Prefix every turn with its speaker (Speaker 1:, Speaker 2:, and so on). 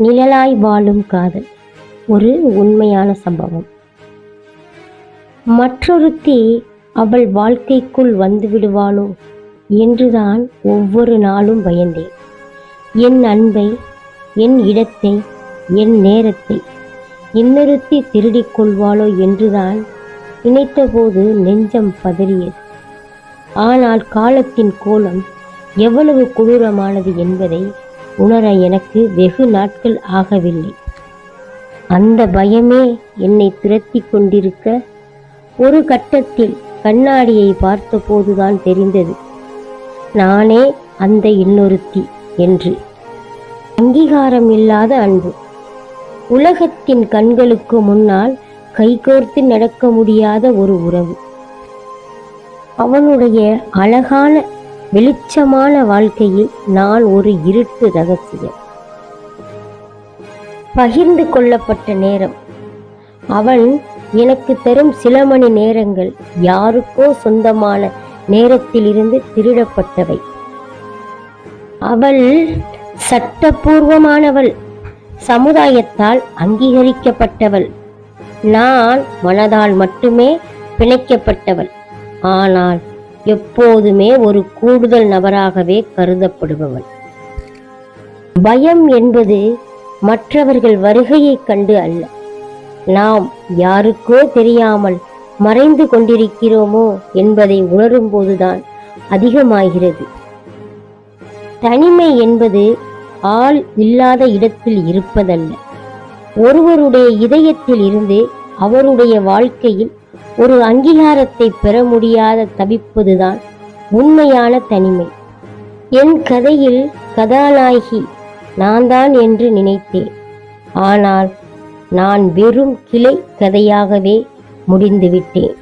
Speaker 1: நிழலாய் வாழும் காதல் ஒரு உண்மையான சம்பவம். மற்றொருத்தி அவள் வாழ்க்கைக்குள் வந்து விடுவாளோ என்றுதான் ஒவ்வொரு நாளும் பயந்தேன். என் அன்பை, என் இடத்தை, என் நேரத்தை இன்னொருத்தி திருடிக் கொள்வாளோ என்றுதான் நினைத்தபோது நெஞ்சம் பதறியது. ஆனால் காலத்தின் கோலம் எவ்வளவு கொடூரமானது என்பதை உணர எனக்கு வெகு நாட்கள் ஆகவில்லை. அந்த பயமே என்னை துரத்தி கொண்டிருக்க ஒரு கட்டத்தில் கண்ணாடியை பார்த்தபோதுதான் தெரிந்தது நானே அந்த இன்னொருத்தி என்று. அங்கீகாரம் இல்லாத அன்பு, உலகத்தின் கண்களுக்கு முன்னால் கைகோர்த்து நடக்க முடியாத ஒரு உறவு, அவனுடைய அழகான வெளிச்சமான வாழ்க்கையில் நான் ஒரு இருட்டு ரகசியம். பகிர்ந்து கொள்ளப்பட்ட நேரம், அவன் எனக்கு தரும் சில மணி நேரங்கள் யாருக்கோ சொந்தமான நேரத்திலிருந்து திருடப்பட்டவை. அவள் சட்டபூர்வமானவள், சமுதாயத்தால் அங்கீகரிக்கப்பட்டவள். நான் மனதால் மட்டுமே பிணைக்கப்பட்டவள், ஆனால் எப்போதுமே ஒரு கூடுதல் நபராகவே கருதப்படுபவள். பயம் என்பது மற்றவர்கள் வருகையைக் கண்டு அல்ல, நாம் யாருக்கோ தெரியாமல் மறைந்து கொண்டிருக்கிறோமோ என்பதை உணரும்போதுதான் அதிகமாகிறது. தனிமை என்பது ஆள் இல்லாத இடத்தில் இருப்பதல்ல, ஒருவருடைய இதயத்தில் இருந்து அவருடைய வாழ்க்கையில் ஒரு அங்கீகாரத்தை பெற முடியாத தவிப்பதுதான் உண்மையான தனிமை. என் கதையில் கதாநாயகி நான் தான் என்று நினைத்தேன். ஆனால் நான் வெறும் கிளை கதையாகவே முடிந்துவிட்டேன்.